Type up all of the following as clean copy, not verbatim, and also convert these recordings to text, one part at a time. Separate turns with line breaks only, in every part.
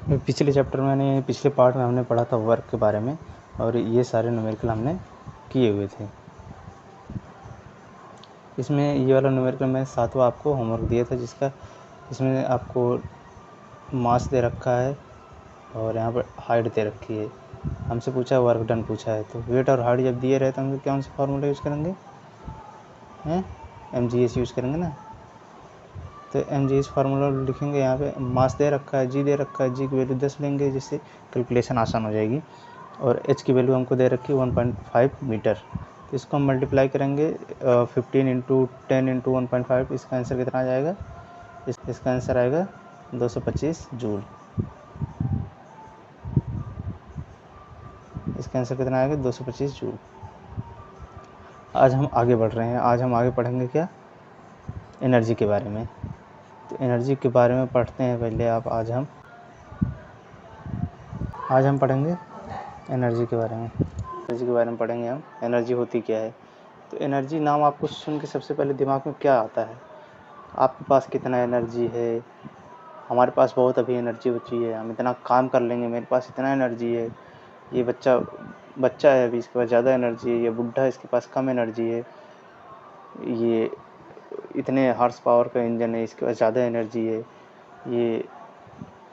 पिछले चैप्टर में पिछले पार्ट में हमने पढ़ा था वर्क के बारे में, और ये सारे न्यूमेरिकल हमने किए हुए थे। इसमें ये वाला न्यूमेरिकल में 7वां आपको होमवर्क दिया था, जिसका इसमें आपको मास दे रखा है और यहाँ पर हाइट दे रखी है। हमसे पूछा वर्क डन पूछा है, तो वेट और हाइट जब दिए रहे तो हम कौन सा फार्मूला यूज़ करेंगे? MGS यूज़ करेंगे ना। तो MGS फार्मूला लिखेंगे। यहाँ पे मास दे रखा है, जी दे रखा है, जी की वैल्यू 10 लेंगे जिससे कैलकुलेशन आसान हो जाएगी। और एच की वैल्यू हमको दे रखी है 1.5 मीटर। तो इसको हम मल्टीप्लाई करेंगे 15 इंटू 10 इंटू 1.5। इसका आंसर कितना आ जाएगा? इसका आंसर आएगा 225 जूल। इसका आंसर कितना आएगा? 225 जूल। आज हम आगे बढ़ रहे हैं। आज हम आगे पढ़ेंगे क्या? एनर्जी के बारे में। तो एनर्जी के बारे में पढ़ते हैं पहले आप। आज हम पढ़ेंगे एनर्जी के बारे में। एनर्जी के बारे में पढ़ेंगे हम। एनर्जी होती क्या है? तो एनर्जी नाम आपको सुन के सबसे पहले दिमाग में क्या आता है? आपके पास कितना एनर्जी है? हमारे पास बहुत अभी एनर्जी बची है, हम इतना काम कर लेंगे, मेरे पास इतना एनर्जी है। ये बच्चा है अभी, इसके पास ज़्यादा एनर्जी है। ये बुढ़ा है, इसके पास कम एनर्जी है। ये इतने हॉर्स पावर का इंजन है, इसके पास ज़्यादा एनर्जी है। ये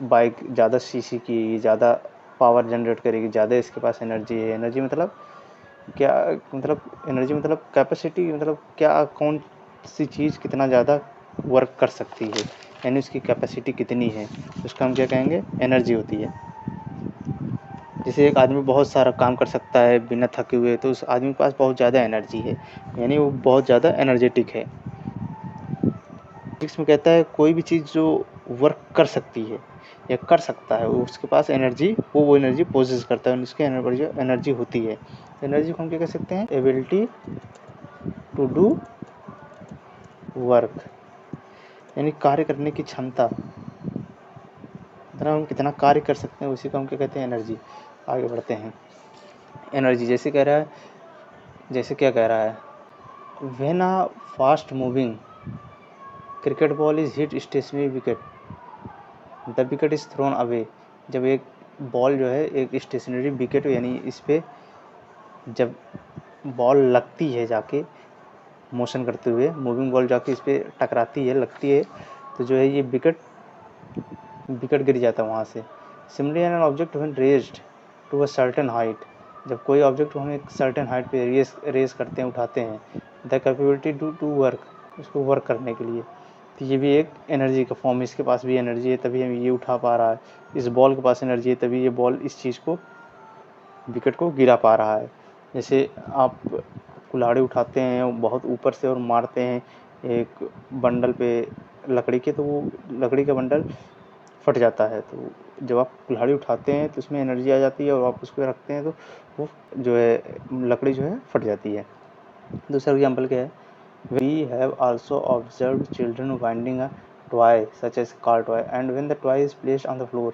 बाइक ज़्यादा सीसी की है, ये ज़्यादा पावर जनरेट करेगी, ज़्यादा इसके पास एनर्जी है। एनर्जी मतलब क्या? मतलब एनर्जी मतलब कैपेसिटी, मतलब क्या, कौन सी चीज़ कितना ज़्यादा वर्क कर सकती है, यानी उसकी कैपेसिटी कितनी है, उसका हम क्या कहेंगे? एनर्जी होती है। जैसे एक आदमी बहुत सारा काम कर सकता है बिना थके हुए, तो उस आदमी के पास बहुत ज़्यादा एनर्जी है, यानी वो बहुत ज़्यादा एनर्जेटिक है। फिजिक्स में कहता है कोई भी चीज़ जो वर्क कर सकती है या कर सकता है, वो उसके पास एनर्जी, वो एनर्जी पोजेस करता है, उसकी एनर्जी होती है। एनर्जी को हम क्या कह सकते हैं? एबिलिटी टू डू वर्क, यानी कार्य करने की क्षमता। मतलब हम कितना कार्य कर सकते हैं, उसी को हम क्या कहते हैं? एनर्जी। आगे बढ़ते हैं। एनर्जी जैसे कह रहा है, जैसे क्या कह रहा है? When a fast moving cricket ball is hit stationary wicket, the wicket is thrown away. जब एक बॉल जो है एक स्टेशनरी विकेट, यानी इस पर जब बॉल लगती है, जाके मोशन करते हुए मूविंग बॉल जाके इस पर टकराती है, लगती है, तो जो है ये विकेट गिर जाता है वहाँ से। Similarly an object when raised to a certain height, जब कोई ऑब्जेक्ट को हम एक सर्टेन हाइट पे रेज करते हैं, उठाते हैं, द कैपेबिलिटी टू वर्क, उसको वर्क करने के लिए, तो ये भी एक एनर्जी का फॉर्म। इसके पास भी एनर्जी है, तभी हम ये उठा पा रहा है। इस बॉल के पास एनर्जी है, तभी ये बॉल इस चीज़ को, विकेट को गिरा पा रहा है। जैसे आप कुल्हाड़ी उठाते हैं बहुत ऊपर से और मारते हैं एक बंडल पे लकड़ी के, तो वो लकड़ी का बंडल फट जाता है। तो जब आप कुल्हाड़ी उठाते हैं तो उसमें एनर्जी आ जाती है, और आप उसको रखते हैं तो वो जो है लकड़ी जो है फट जाती है। दूसरा एग्जाम्पल क्या है? We have also observed children winding a toy such as car toy and when the toy is placed on the floor.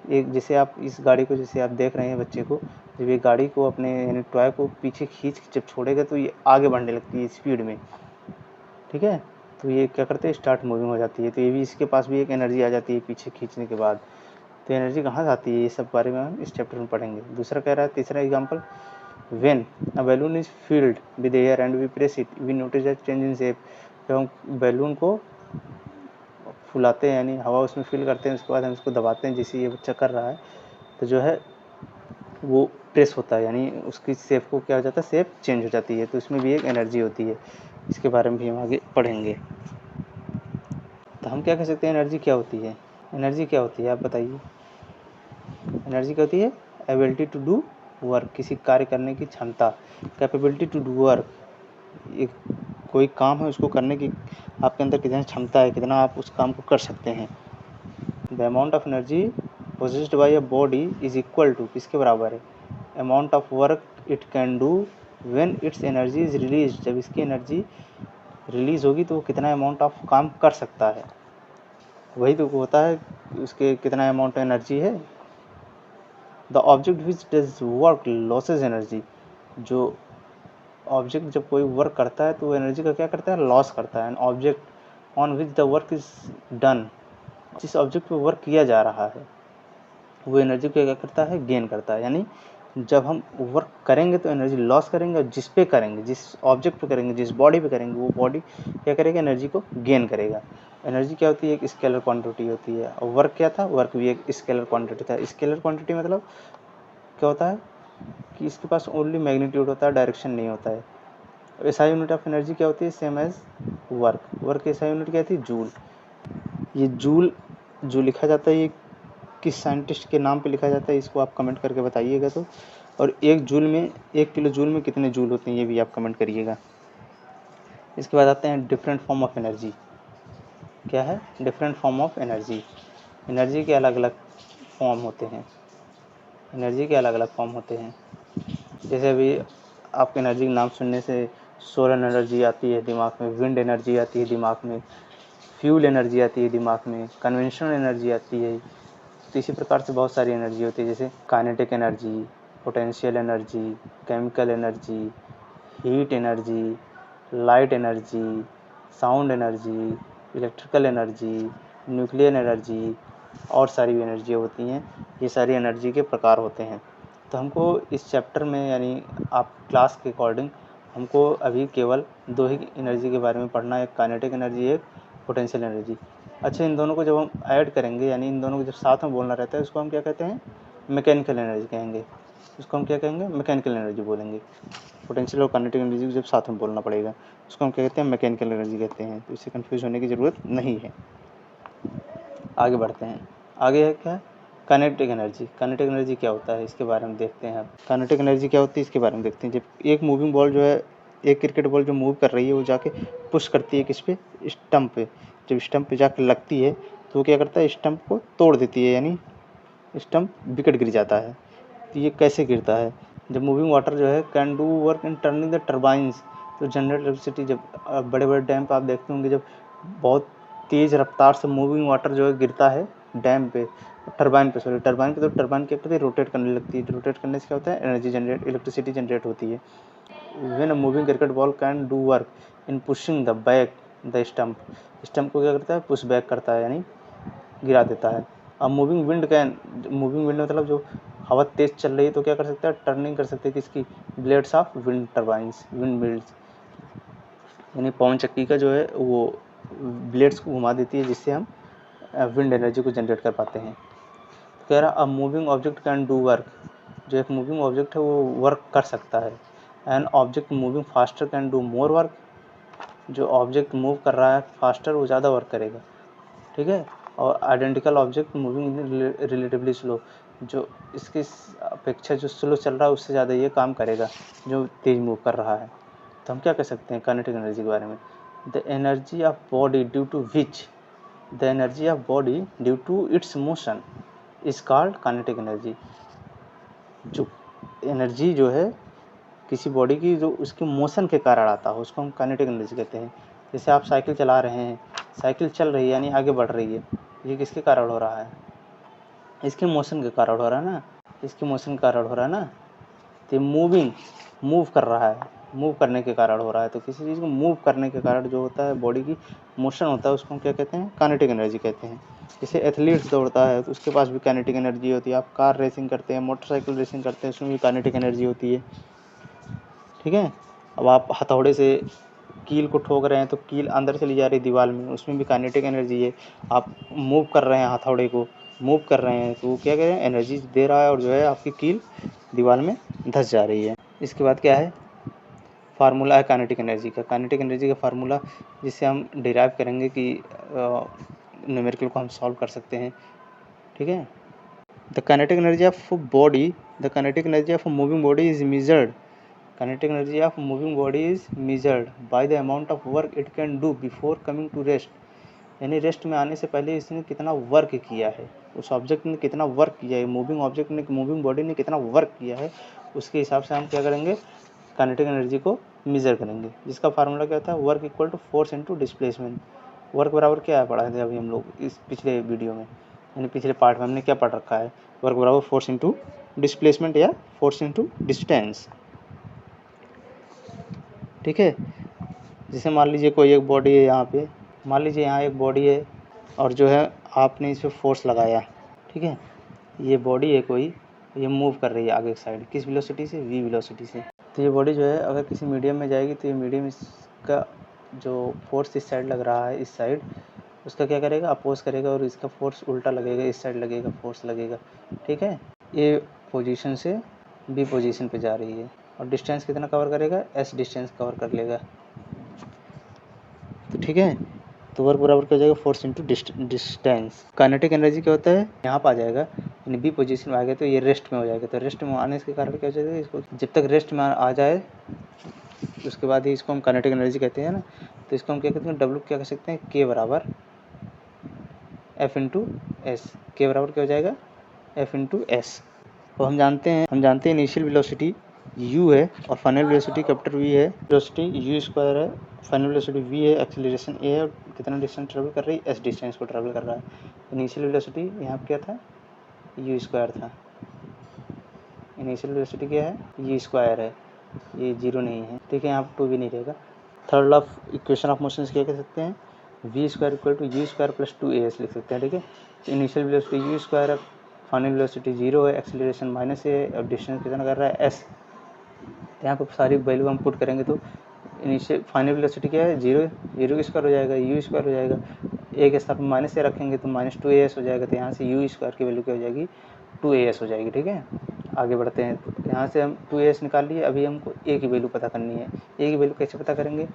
एक जैसे आप इस गाड़ी को, जैसे आप देख रहे हैं बच्चे को, जब ये गाड़ी को अपने यानी टॉय को पीछे खींच जब छोड़ेगा तो ये आगे बढ़ने लगती है स्पीड में, ठीक है। तो ये क्या करते हैं? स्टार्ट मूविंग हो जाती है। तो ये भी, इसके पास भी एक एनर्जी आ जाती है पीछे खींचने के बाद। तो एनर्जी कहाँ से आती है, ये सब बारे में हम इस चैप्टर में पढ़ेंगे। दूसरा कह रहा है, तीसरा example, when a balloon is filled with air and we press it we notice that change in shape. जब हम बैलून को फुलाते हैं, यानी हवा उसमें फिल करते हैं, उसके बाद हम इसको दबाते हैं, जैसे ये बच्चा कर रहा है, तो जो है वो प्रेस होता है, यानी उसकी शेप को क्या हो जाता है? शेप चेंज हो जाती है। तो इसमें भी एक एनर्जी होती है, इसके बारे में भी हम आगे पढ़ेंगे। तो हम क्या कह सकते हैं? एनर्जी क्या होती है? एनर्जी क्या होती है, आप बताइए। एनर्जी क्या होती है? एबिलिटी टू डू वर्क, किसी कार्य करने की क्षमता। कैपेबिलिटी टू डू वर्क, एक कोई काम है उसको करने की आपके अंदर कितनी क्षमता है, कितना आप उस काम को कर सकते हैं। The amount of energy possessed by a body is equal to, किसके बराबर है? Amount of work it can do when its energy is release, जब इसकी एनर्जी रिलीज होगी तो वो कितना अमाउंट ऑफ काम कर सकता है, वही तो होता है उसके कितना अमाउंट एनर्जी है। The object which does work losses energy, जो ऑब्जेक्ट जब कोई वर्क करता है तो वो एनर्जी का क्या करता है? लॉस करता है। An object on which the work is done, जिस ऑब्जेक्ट पे वर्क किया जा रहा है, वो एनर्जी को क्या करता है, गेन करता है। यानी जब हम वर्क करेंगे तो एनर्जी लॉस करेंगे, और जिस पे करेंगे, जिस ऑब्जेक्ट पे करेंगे, जिस बॉडी पे करेंगे, वो बॉडी क्या करेगा, एनर्जी को गेन करेगा। एनर्जी क्या होती है, एक स्केलर क्वांटिटी होती है। और वर्क क्या था, वर्क भी एक स्केलर क्वांटिटी था। स्केलर क्वांटिटी मतलब क्या होता है कि इसके पास ओनली मैग्नीट्यूड होता है, डायरेक्शन नहीं होता है। एसआई यूनिट ऑफ एनर्जी क्या होती है, सेम एज वर्क। वर्क की एसआई यूनिट क्या थी, जूल। ये जूल जो लिखा जाता है, ये किस साइंटिस्ट के नाम पे लिखा जाता है, इसको आप कमेंट करके बताइएगा। तो और एक किलो जूल में कितने जूल होते हैं, ये भी आप कमेंट करिएगा। इसके बाद आते हैं डिफरेंट फॉर्म ऑफ एनर्जी। क्या है, different form of energy. Energy के अलग अलग फॉर्म होते हैं। एनर्जी के अलग अलग फॉर्म होते हैं। जैसे अभी आपके एनर्जी का नाम सुनने से सोलर एनर्जी आती है दिमाग में, विंड एनर्जी आती है दिमाग में, फ्यूल एनर्जी आती है दिमाग में, कन्वेंशनल एनर्जी आती है। तो इसी प्रकार से बहुत सारी एनर्जी होती है, जैसे kinetic energy, potential energy, chemical energy, heat energy, light energy, sound energy, electrical energy, nuclear energy और सारी भी एनर्जी होती हैं। ये सारी एनर्जी के प्रकार होते हैं। तो हमको इस चैप्टर में, यानी आप क्लास के अकॉर्डिंग, हमको अभी केवल दो ही एनर्जी के बारे में पढ़ना है, एक काइनेटिक एनर्जी, एक पोटेंशियल एनर्जी। अच्छा, इन दोनों को जब हम ऐड करेंगे, यानी इन दोनों को जब साथ में बोलना रहता है, उसको हम क्या कहते हैं, मैकेनिकल एनर्जी कहेंगे। उसको हम क्या कहेंगे, मैकेनिकल एनर्जी बोलेंगे। पोटेंशियल और काइनेटिक एनर्जी को जब साथ में बोलना पड़ेगा, उसको हम क्या कहते हैं, मैकेनिकल एनर्जी कहते हैं। तो इससे कन्फ्यूज होने की ज़रूरत नहीं है। आगे बढ़ते हैं। आगे है क्या, काइनेटिक एनर्जी। काइनेटिक एनर्जी क्या होता है, इसके बारे में देखते हैं। अब काइनेटिक एनर्जी क्या होती है, इसके बारे में देखते हैं। जब एक मूविंग बॉल जो है, एक क्रिकेट बॉल जो मूव कर रही है, वो जाके पुश करती है किस पे, स्टंप पे। जब स्टंप पे जाकर लगती है तो वो क्या करता है, स्टंप को तोड़ देती है, यानी स्टंप विकेट गिर जाता है। तो ये कैसे गिरता है, जब मूविंग वाटर जो है can do work in turning the turbines, तो जनरेट इलेक्ट्रिसिटी। जब बड़े बड़े डैम पे आप देखते होंगे, जब बहुत तेज़ रफ्तार से मूविंग वाटर जो है गिरता है डैम पे, टरबाइन पे, सॉरी टरबाइन पे, तो टरबाइन क्या करती है, रोटेट करने लगती है। रोटेट करने से क्या होता है, एनर्जी जनरेट, इलेक्ट्रिसिटी जनरेट होती है। When a moving cricket ball can do work in pushing the back the stump, stump को क्या करता है, पुश बैक करता है, यानी गिरा देता है। अब moving wind can, moving wind मतलब जो हवा तेज़ चल रही है तो क्या कर सकता है, टर्निंग कर सकते हैं किसकी, blades of wind turbines, wind mills, यानी पवन चक्की का जो है वो ब्लेड्स को घुमा देती है, जिससे हम विंड एनर्जी को जनरेट कर पाते हैं। कह रहा a moving object can do work, जो एक मूविंग ऑब्जेक्ट है वो वर्क कर सकता है। An object moving faster can do more work, जो ऑब्जेक्ट मूव कर रहा है फास्टर वो ज़्यादा वर्क करेगा, ठीक है। और identical object moving relatively slow, जो इसकी अपेक्षा जो स्लो चल रहा है उससे ज़्यादा ये काम करेगा जो तेज़ मूव कर रहा है। तो हम क्या कह सकते हैं काइनेटिक एनर्जी के बारे में, the energy of body due to which, the energy of body due to its motion is called kinetic energy. जो एनर्जी जो है किसी बॉडी की, जो उसके मोशन के कारण आता है, उसको हम काइनेटिक एनर्जी कहते हैं। जैसे आप साइकिल चला रहे हैं, साइकिल चल रही है यानी आगे बढ़ रही है, ये किसके कारण हो रहा है, इसके मोशन के कारण हो रहा है ना, इसके मोशन के कारण हो रहा है ना। तो मूविंग, मूव कर रहा है, मूव करने के कारण हो रहा है। तो किसी चीज़ को मूव करने के कारण जो होता है बॉडी की मोशन होता है, उसको हम क्या कहते हैं, काइनेटिक एनर्जी कहते हैं। जैसे एथलीट्स दौड़ता है तो उसके पास भी काइनेटिक एनर्जी होती है। आप कार रेसिंग करते हैं, मोटरसाइकिल रेसिंग करते हैं, उसमें भी काइनेटिक एनर्जी होती है, ठीक है। अब आप हथौड़े से कील को ठोक रहे हैं तो कील अंदर चली जा रही है दीवार में, उसमें भी काइनेटिक एनर्जी है। आप मूव कर रहे हैं, हथौड़े को मूव कर रहे हैं तो वो क्या कह रहे हैं, एनर्जी दे रहा है, और जो है आपकी कील दीवार में धंस जा रही है। इसके बाद क्या है, फार्मूला है काइनेटिक एनर्जी का। काइनेटिक एनर्जी का फार्मूला जिससे हम डिराइव करेंगे कि न्यूमेरिकल को हम सॉल्व कर सकते हैं, ठीक है। The kinetic energy of body, the kinetic energy of moving body is measured, kinetic energy of moving body is measured by the amount of work it can do before coming to rest, यानी rest में आने से पहले इसने कितना work किया है, उस ऑब्जेक्ट ने कितना वर्क किया है, मूविंग ऑब्जेक्ट ने, मूविंग बॉडी ने कितना वर्क किया है, उसके हिसाब से हम क्या करेंगे, काइनेटिक एनर्जी को मेजर करेंगे। जिसका फार्मूला क्या होता है, work equal to force into displacement. Work बराबर क्या है, पढ़ा थे अभी हम लोग इस पिछले वीडियो में, यानी पिछले पार्ट में हमने क्या पढ़ रखा है, वर्क बराबर फोर्स इनटू डिस्प्लेसमेंट या फोर्स इनटू डिस्टेंस, ठीक है। जैसे मान लीजिए कोई एक बॉडी है यहाँ पे, मान लीजिए यहाँ एक बॉडी है और जो है आपने इस पर फोर्स लगाया, ठीक है। ये बॉडी है कोई, ये मूव कर रही है आगे की साइड, किस वेलोसिटी से, v वेलोसिटी से। तो ये बॉडी जो है अगर किसी मीडियम में जाएगी तो ये मीडियम इसका जो फोर्स इस साइड लग रहा है, इस साइड उसका क्या करेगा, अपोज करेगा, और इसका फोर्स उल्टा लगेगा, इस साइड लगेगा, फोर्स लगेगा। ठीक है, ये पोजीशन से बी पोजीशन पे जा रही है, और डिस्टेंस कितना कवर करेगा, s डिस्टेंस कवर कर लेगा। तो ठीक है, तो वर्क बराबर क्या हो जाएगा, force into distance. Kinetic energy क्या होता है, यहाँ पर आ जाएगा, यानी बी पोजीशन में आ गया तो ये रेस्ट में हो जाएगा। तो रेस्ट में आने के कारण क्या हो जाएगा, इसको जब तक रेस्ट में आ जाए उसके बाद ही इसको हम काइनेटिक एनर्जी कहते हैं ना। तो इसको हम क्या कहते हैं, डब्ल्यू क्या कह सकते हैं, के बराबर एफ इंटू एस। के बराबर क्या हो जाएगा, एफ इंटू एस। तो हम जानते हैं इनिशियल वेलोसिटी u है और फाइनल वेलोसिटी कैपिटल V है। वेलोसिटी u स्क्वायर है, फाइनल वेलोसिटी v है, एक्सीलरेशन a है, और कितना डिस्टेंस ट्रेवल कर रही है, s डिस्टेंस को ट्रेवल कर रहा है। इनिशियल वेलोसिटी यहाँ पे क्या था, u स्क्वायर था। इनिशियल वेलोसिटी क्या है, u स्क्वायर है, ये जीरो नहीं है। ठीक है, यहाँ पर 2 भी नहीं रहेगा। Third law of equation of motion क्या कह सकते हैं, v square equal to u square plus 2as लिख सकते हैं। ठीक है, तो इनिशियल वेलोसिटी u स्क्वायर है, फाइनल वेलोसिटी 0 है, एक्सीलरेशन माइनस है, और डिस्टेंस कितना कर रहा है, s। यहाँ पर सारी वैल्यू हम पुट करेंगे तो इनिशियल फाइनल वेलोसिटी क्या है, 0 की स्क्वायर हो जाएगा, u स्क्वायर हो जाएगा, a के स्थान पर माइनस से रखेंगे तो माइनस 2as हो जाएगा। तो यहाँ से u स्क्वायर की वैल्यू क्या हो जाएगी, 2as हो जाएगी। ठीक है, आगे बढ़ते हैं। तो यहाँ से हम 2as निकाल लिए, अभी हमको a की वैल्यू पता करनी है। a की वैल्यू कैसे पता करेंगे,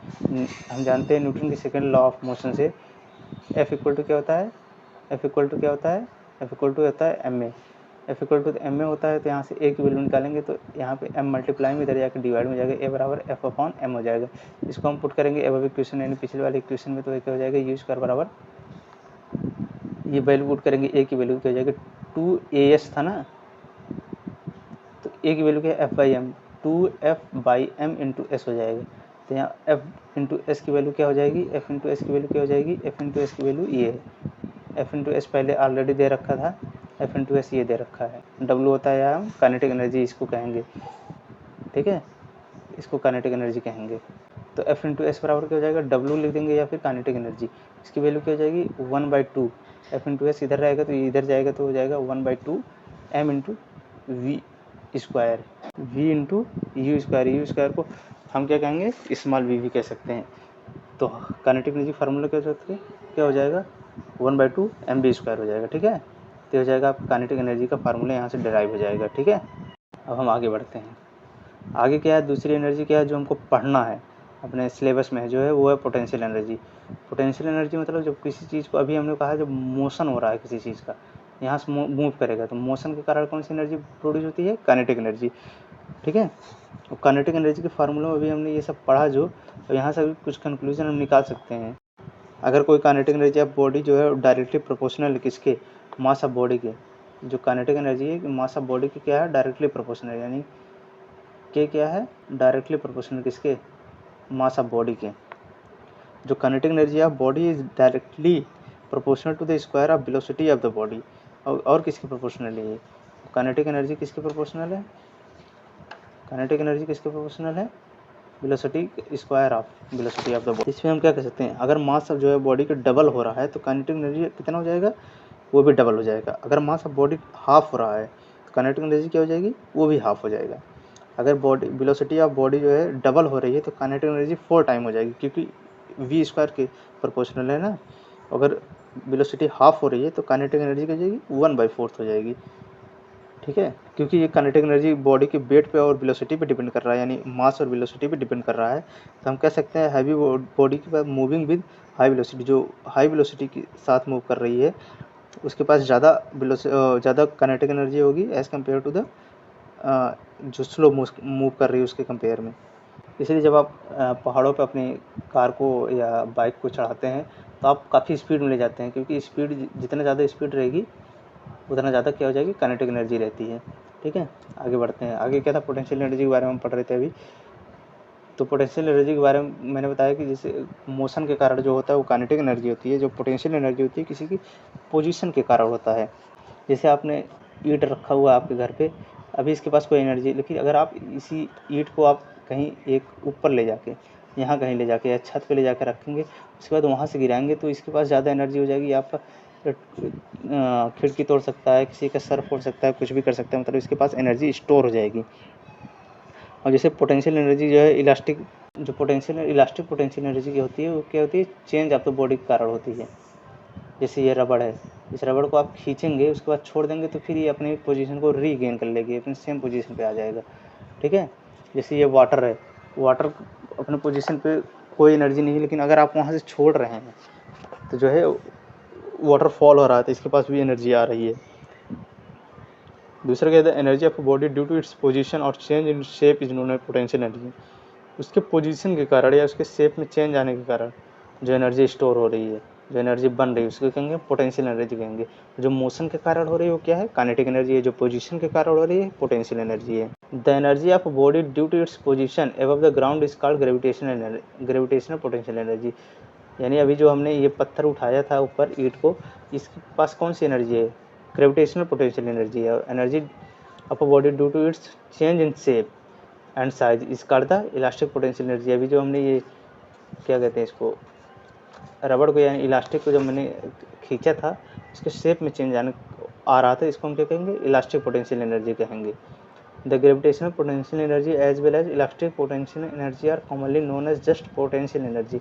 हम जानते हैं न्यूटन के सेकेंड लॉ ऑफ मोशन से F इक्वल टू क्या होता है, F इक्वल टू क्या होता है, F इक्वल टू होता है ma। F equal to m a होता है, तो यहाँ से a की वैल्यू निकालेंगे तो यहाँ पे m मल्टीप्लाई में इधर जाकर डिवाइड में जाएगा, a बराबर f अपॉन m हो जाएगा। इसको हम पुट करेंगे अब इक्वेशन यानी पिछले वाले इक्वेशन में, तो क्या हो जाएगा, u स्क्वायर बराबर, ये वैल्यू पुट करेंगे, a की वैल्यू क्या हो जाएगी, 2as था ना, तो a की वैल्यू क्या है, f by m, 2f by m into s हो जाएगा। तो यहाँ f इंटू एस की वैल्यू क्या हो जाएगी, f इंटू एस की वैल्यू क्या हो जाएगी, f इंटू एस की वैल्यू ये है, f इंटू एस पहले ऑलरेडी दे रखा था, f इंटू एस ये दे रखा है। w होता है यहाँ काइनेटिक एनर्जी इसको कहेंगे। ठीक है, इसको काइनेटिक एनर्जी कहेंगे। तो f इंटू एस बराबर क्या हो जाएगा, w लिख देंगे या फिर काइनेटिक एनर्जी, इसकी वैल्यू क्या हो जाएगी, 1/2। f इंटू एस इधर रहेगा तो इधर जाएगा तो हो जाएगा 1/2 m into v square, v into u square को हम क्या कहेंगे, स्मॉल v भी कह सकते हैं। तो काइनेटिक एनर्जी फार्मूला क्या हो जाएगा, 1/2 mv स्क्वायर हो जाएगा। ठीक है, तो हो जाएगा आपका काइनेटिक एनर्जी का फार्मूला यहाँ से डिराइव हो जाएगा। ठीक है, अब हम आगे बढ़ते हैं। आगे क्या है, दूसरी एनर्जी क्या है जो हमको पढ़ना है अपने सिलेबस में, जो है वो है पोटेंशियल एनर्जी। पोटेंशियल एनर्जी मतलब जब किसी चीज़ को, अभी हमने कहा जब मोशन हो रहा है किसी चीज़ का, यहाँ से मूव करेगा तो मोशन के कारण कौन सी एनर्जी प्रोड्यूस होती है, काइनेटिक एनर्जी। ठीक है, और काइनेटिक एनर्जी के फार्मूला में अभी हमने ये सब पढ़ा जो, तो यहाँ से अभी कुछ कंक्लूजन हम निकाल सकते हैं। अगर कोई काइनेटिक एनर्जी ऑफ बॉडी जो है डायरेक्टली प्रोपोर्शनल है किसके, मास ऑफ बॉडी के, जो काइनेटिक एनर्जी है मास ऑफ बॉडी की क्या है, डायरेक्टली प्रोपोर्शनल, यानी के क्या है, डायरेक्टली प्रोपोर्शनल किसके, मास ऑफ बॉडी के। जो kinetic energy of body is directly proportional to the square of velocity of the body. और किसके प्रोपोर्शनल है, काइनेटिक एनर्जी किसके प्रोपोर्शनल है, काइनेटिक एनर्जी किसके प्रोपोर्शनल है, velocity square of velocity of the body. इसमें हम क्या कर सकते हैं, अगर मास जो है बॉडी का डबल हो रहा है तो काइनेटिक एनर्जी कितना हो जाएगा, वो भी डबल हो जाएगा। अगर मास ऑफ बॉडी हाफ हो रहा है तो काइनेटिक एनर्जी क्या हो जाएगी, वो भी हाफ हो जाएगा। अगर बॉडी वेलोसिटी ऑफ बॉडी जो है डबल हो रही है तो काइनेटिक एनर्जी 4 टाइम हो जाएगी, क्योंकि v स्क्वायर के प्रोपोर्शनल है ना। अगर वेलोसिटी हाफ हो रही है तो काइनेटिक एनर्जी क्या हो जाएगी, 1/4 हो जाएगी। ठीक है, क्योंकि ये काइनेटिक एनर्जी बॉडी के वेट पे और वेलोसिटी पे डिपेंड कर रहा है, यानी मास और वेलोसिटी पे डिपेंड कर रहा है। तो हम कह सकते हैं हैवी बॉडी के पास मूविंग विद हाई वेलोसिटी, जो हाई वेलोसिटी के साथ मूव कर रही है उसके पास ज़्यादा काइनेटिक एनर्जी होगी एज़ कम्पेयर टू द जो स्लो मूव कर रही है उसके कंपेयर में। इसलिए जब आप पहाड़ों पर अपनी कार को या बाइक को चढ़ाते हैं तो आप काफ़ी स्पीड में ले जाते हैं, क्योंकि स्पीड जितना ज़्यादा स्पीड रहेगी उतना ज़्यादा क्या हो जाएगी, काइनेटिक एनर्जी रहती है। ठीक है, आगे बढ़ते हैं। आगे क्या था, पोटेंशियल एनर्जी के बारे में हम पढ़ रहे थे अभी। तो पोटेंशियल एनर्जी के बारे में मैंने बताया कि जैसे मोशन के कारण जो होता है वो काइनेटिक एनर्जी होती है, जो पोटेंशियल एनर्जी होती है किसी की पोजीशन के कारण होता है। जैसे आपने ईंट रखा हुआ है आपके घर पे, अभी इसके पास कोई एनर्जी, लेकिन अगर आप इसी ईंट को आप कहीं एक ऊपर ले जाके, यहाँ कहीं ले जाके या छत पे ले जाकर रखेंगे, उसके बाद वहाँ से गिराएंगे तो इसके पास ज़्यादा एनर्जी हो जाएगी, आपका खिड़की तोड़ सकता है, किसी का सर फोड़ सकता है, कुछ भी कर सकता है, मतलब इसके पास एनर्जी स्टोर हो जाएगी। और जैसे पोटेंशियल एनर्जी जो है इलास्टिक, जो इलास्टिक पोटेंशियल एनर्जी की होती है वो क्या होती है, चेंज ऑफ द बॉडी के कारण होती है। जैसे ये रबड़ है, इस रबड़ को आप खींचेंगे, उसके बाद छोड़ देंगे तो फिर ये अपनी पोजीशन को रीगेन कर लेगी, अपनी सेम पोजीशन पे आ जाएगा। ठीक है। जैसे ये वाटर है, वाटर अपने पोजीशन पे कोई एनर्जी नहीं है, लेकिन अगर आप वहाँ से छोड़ रहे हैं तो जो है वाटर फॉल हो रहा है, तो इसके पास भी एनर्जी आ रही है। दूसरा क्या है, energy of body due to its position और change in shape is known as potential energy. उसके पोजीशन के कारण या उसके शेप में चेंज आने के कारण जो एनर्जी स्टोर हो रही है, जो एनर्जी बन रही है, उसको कहेंगे पोटेंशियल एनर्जी कहेंगे। जो मोशन के कारण हो रही है वो क्या है, काइनेटिक एनर्जी है। जो पोजीशन के कारण हो रही है पोटेंशियल एनर्जी है। The energy of body due to its position above the ground is called gravitational potential energy. यानी अभी जो हमने ये पत्थर उठाया था ऊपर ईंट को, इसके पास कौन सी एनर्जी है, ग्रेविटेशनल पोटेंशियल एनर्जी है। Energy of body due to its change in shape and size is called the elastic potential energy. अभी जो हमने ये क्या कहते हैं इसको, रबड़ को यानी इलास्टिक को जब मैंने खींचा था, उसके शेप में चेंज आ रहा था, इसको हम क्या कहेंगे, इलास्टिक पोटेंशियल एनर्जी कहेंगे। The gravitational potential energy as well as elastic potential energy are commonly known as just potential energy.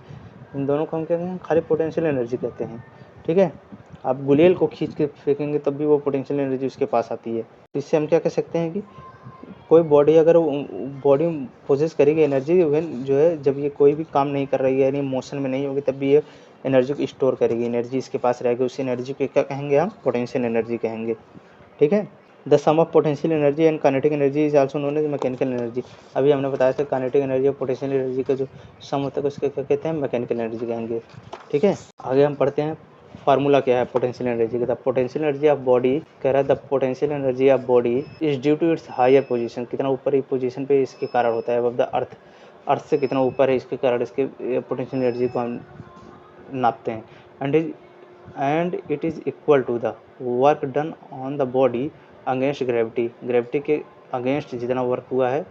इन दोनों को हम क्या कहेंगे, खाली पोटेंशियल एनर्जी कहते हैं। ठीक है। आप गुलेल को खींच के फेंकेंगे तब भी वो पोटेंशियल एनर्जी उसके पास आती है। तो इससे हम क्या कह सकते हैं कि कोई बॉडी अगर बॉडी पोजेस करेगी एनर्जी, जो है जब ये कोई भी काम नहीं कर रही है यानी मोशन में नहीं होगी, तब भी ये एनर्जी को स्टोर करेगी, एनर्जी इसके पास रहेगी। उस एनर्जी को क्या कहेंगे, हम पोटेंशियल एनर्जी कहेंगे। ठीक है। The sum of potential energy and kinetic energy is also known as mechanical energy. अभी हमने बताया था काइनेटिक एनर्जी और पोटेंशियल एनर्जी का जो सम होता है उसके क्या कहते हैं, मैकेनिकल एनर्जी कहेंगे। ठीक है। आगे हम पढ़ते हैं फार्मूला क्या है पोटेंशियल एनर्जी का। पोटेंशियल एनर्जी ऑफ बॉडी कह रहा है, the potential energy of body is due to its higher position. कितना ऊपर ही पोजीशन पे इसके कारण होता है, अब द अर्थ, अर्थ से कितना ऊपर है इसके कारण इसके पोटेंशियल एनर्जी को हम नापते हैं। And it is equal to the work done on the body against gravity. Gravity के अगेंस्ट जितना वर्क हुआ है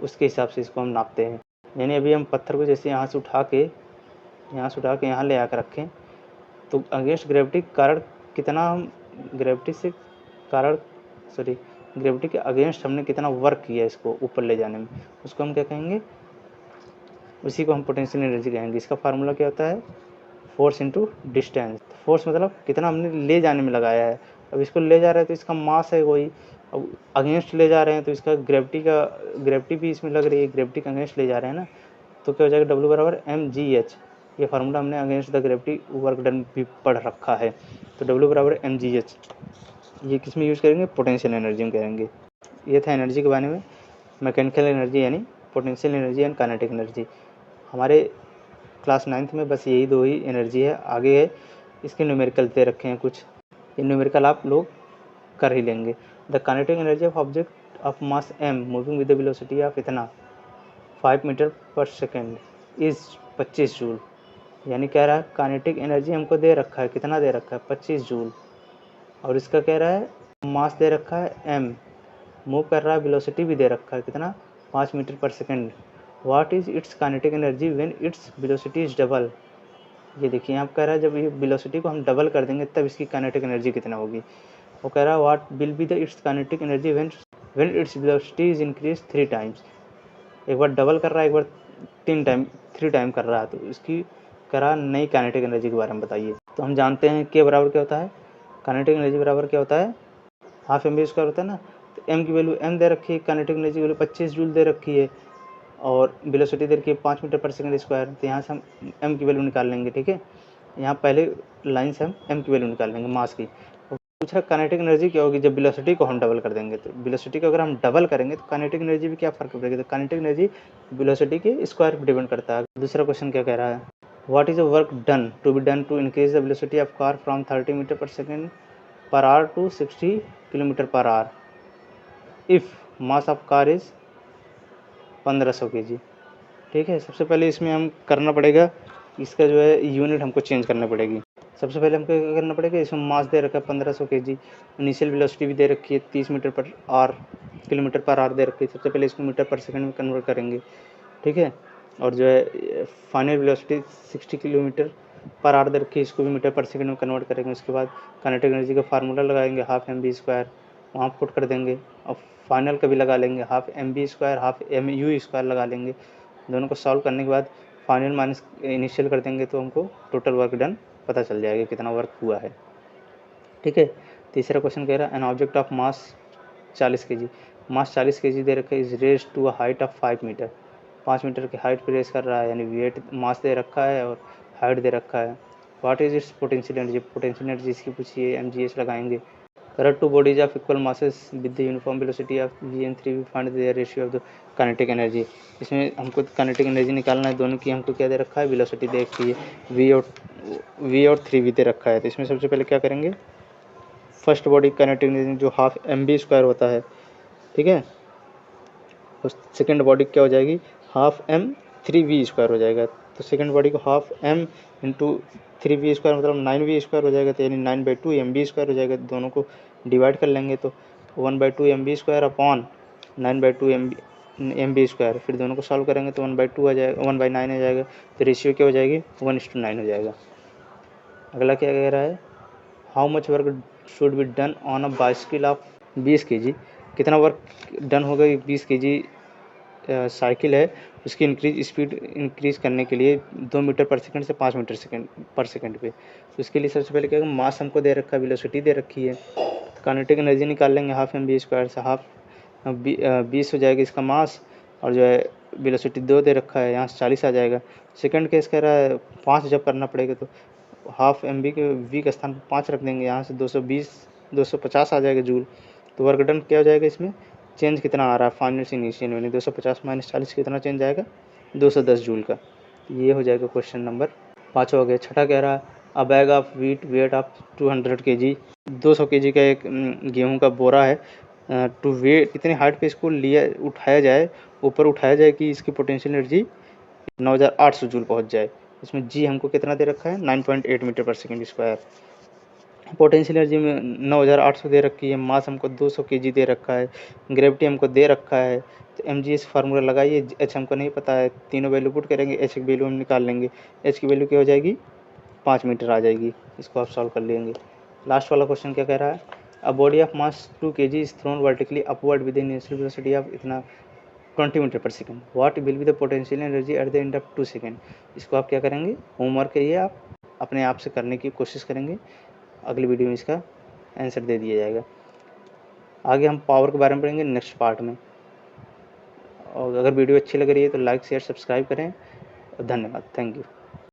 उसके हिसाब से इसको हम नापते हैं। यानी अभी हम पत्थर को जैसे यहाँ से उठा के यहाँ ले आकर रखें, तो अगेंस्ट ग्रेविटी कारण कितना हम ग्रेविटी के अगेंस्ट हमने कितना वर्क किया इसको ऊपर ले जाने में, उसको हम क्या कहेंगे, उसी को हम पोटेंशियल एनर्जी कहेंगे। इसका फार्मूला क्या होता है, फोर्स इंटू डिस्टेंस। फोर्स मतलब कितना हमने ले जाने में लगाया है। अब इसको ले जा रहे हैं तो इसका मास है कोई, अब अगेंस्ट ले जा रहे हैं तो इसका ग्रेविटी भी इसमें लग रही है, ग्रेविटी का अगेंस्ट ले जा रहे हैं ना, तो क्या हो जाएगा, W बराबर mgh। ये फार्मूला हमने against the gravity work done भी पढ़ रखा है, तो W बराबर mgh। ये किस में यूज़ करेंगे, पोटेंशियल एनर्जी में करेंगे। ये था एनर्जी के बारे में, मैकेनिकल एनर्जी यानी potential energy and kinetic energy. हमारे क्लास 9th में बस यही दो ही एनर्जी है, आगे है इसके न्यूमेरिकल दे रखे हैं कुछ, ये न्यूमेरिकल आप लोग कर ही लेंगे। The kinetic energy of object of mass m moving with the velocity of इतना 5 metre per second is 25 joule. यानी कह रहा है काइनेटिक एनर्जी हमको दे रखा है, कितना दे रखा है, 25 जूल, और इसका कह रहा है मास दे रखा है m, मूव कर रहा है, वेलोसिटी भी दे रखा है कितना, 5 metre per second. What is it's kinetic energy when its velocity is double. ये देखिए यहाँ कह रहा है जब ये वेलोसिटी को हम डबल कर देंगे तब इसकी काइनेटिक एनर्जी कितना होगी। वो कह रहा है what will be the it's kinetic energy when its velocity is increase 3 times. एक बार डबल कर रहा है, एक बार 3 टाइम कर रहा है, तो इसकी कह रहा नई काइनेटिक एनर्जी के बारे में बताइए। तो हम जानते हैं के बराबर क्या होता है, काइनेटिक एनर्जी बराबर क्या होता है, हाफ एम बी स्क्वायर होता है ना। तो एम की वैल्यू m दे रखी है, काइनेटिक एनर्जी की वैल्यू 25 जूल दे रखी है, और वेलोसिटी दे रखी है 5 मीटर पर सेकंड स्क्वायर। तो यहाँ से हम m की वैल्यू निकाल लेंगे। ठीक है, यहाँ पहले लाइन से हम m की वैल्यू निकाल लेंगे मास की। पूछ रहा काइनेटिक एनर्जी क्या होगी जब वेलोसिटी को हम डबल कर देंगे। तो वेलोसिटी को अगर हम डबल करेंगे तो काइनेटिक एनर्जी भी क्या फ़र्क पड़ेगा, तो काइनेटिक एनर्जी वेलोसिटी के स्क्वायर पर डिपेंड करता है। दूसरा क्वेश्चन क्या कह रहा है, what is a work done to be done to increase the velocity of car from 30 metre per second per hour to 60 kilometre per hour if mass of car is 1500 kg। ठीक है, सबसे पहले इसमें हम करना पड़ेगा, इसका जो है यूनिट हमको चेंज करना पड़ेगी। सबसे पहले हमको क्या करना पड़ेगा, इसमें मास दे रखा है 1500 kg, इनिशियल वेलोसिटी भी दे रखी है 30 metre per hour, kilometre per hour दे रखी है। सबसे पहले इसको मीटर पर सेकंड में कन्वर्ट करेंगे। ठीक है, और जो है फाइनल वेलोसिटी 60 किलोमीटर पर आर दे रखी है, इसको भी मीटर पर सेकंड में कन्वर्ट करेंगे। उसके बाद काइनेटिक एनर्जी का फार्मूला लगाएंगे, हाफ mv², वहाँ पुट कर देंगे और फाइनल का भी लगा लेंगे, हाफ mv², हाफ mu² लगा लेंगे। दोनों को सॉल्व करने के बाद फाइनल माइनस इनिशियल कर देंगे तो हमको टोटल वर्क डन पता चल जाएगा कितना वर्क हुआ है। ठीक है। तीसरा क्वेश्चन कह रहा है an object of mass 40 kg, mass 40 kg दे रखा है, is raise to a height of 5 metre, 5 metre की हाइट पर रेस कर रहा है, यानी वेट मास दे रखा है और हाइट दे रखा है। What is it's potential energy, potential energy इसकी पूछिए, mgh लगाएंगे। There are two bodies of equal masses with the uniform velocity of v and 3, we find the ratio of the kinetic energy। इसमें हमको kinetic energy निकालना है, दोनों की हमको क्या दे रखा है, वेलोसिटी दे रखी है, v और 3v दे रखा है। तो इसमें सबसे पहले क्या करेंगे, फर्स्ट बॉडी kinetic एनर्जी जो हाफ mv² होता है, ठीक है, और सेकेंड बॉडी क्या हो जाएगी, हाफ m3v² हो जाएगा। तो सेकेंड बॉडी को हाफ m इंटू 3v² मतलब 9v² हो जाएगा, तो यानी 9/2 mv² हो जाएगा। दोनों को डिवाइड कर लेंगे तो 1/2 mv² अपॉन 9/2 mv², फिर दोनों को सॉल्व करेंगे तो 1/2 आ जाएगा, 1/9 आ जाएगा। तो रेशियो क्या हो जाएगी, 1:9 हो जाएगा। अगला क्या कह रहा है, how much work should be done on a bicycle of 20 kg, कितना वर्क डन होगा 20 kg साइकिल है, उसकी स्पीड इंक्रीज करने के लिए 2 मीटर पर सेकंड से 5 मीटर पर सेकंड पे। तो उसके लिए सबसे पहले क्या, मास हमको दे रखा है, वेलोसिटी दे रखी है, काइनेटिक एनर्जी निकाल लेंगे, हाफ mv² से हाफ 20 हो जाएगा इसका मास, और जो है वेलोसिटी 2 दे रखा है, यहाँ से 40 आ जाएगा। सेकंड केस कह रहा है 5 जब करना पड़ेगा तो हाफ mv के v के स्थान पर 5 रख देंगे, यहाँ से 250 आ जाएगा जूल। तो वर्क डन क्या हो जाएगा, इसमें चेंज कितना आ रहा है फाइनल से इनिशियल में, 250 माइनस 40 कितना चेंज आएगा, 210 जूल का। ये हो जाएगा क्वेश्चन नंबर 5 हो गया। छठा कह रहा है अ bag of wheat weight of 200 kg, 200 kg का एक गेहूं का बोरा है, टू वेट कितनी हाइट पे इसको लिया उठाया जाए, ऊपर उठाया जाए कि इसकी पोटेंशियल एनर्जी 9800 जूल पहुंच जाए। इसमें जी हमको कितना दे रखा है, 9.8 metre per second square. Potential energy में 9800 दे रखी है, मास हमको 200 kg दे रखा है, ग्रेविटी हमको दे रखा है। तो mgh फार्मूला लगाइए, एच हमको नहीं पता है, तीनों वैल्यू पुट करेंगे, एच की वैल्यू हम निकाल लेंगे, एच की वैल्यू क्या हो जाएगी, 5 मीटर आ जाएगी। इसको आप सॉल्व कर लेंगे। लास्ट वाला क्वेश्चन क्या कह रहा है, a body of mass 2 kg is thrown vertically upward with in initial velocity of इतना 20 मीटर पर second, what will be the potential energy at the end of 2 second. इसको आप क्या करेंगे, होमवर्क है ये, आप अपने आप से करने की कोशिश करेंगे, अगली वीडियो में इसका आंसर दे दिया जाएगा। आगे हम पावर के बारे में पढ़ेंगे नेक्स्ट पार्ट में। और अगर वीडियो अच्छी लग रही है तो लाइक शेयर सब्सक्राइब करें। धन्यवाद, थैंक यू।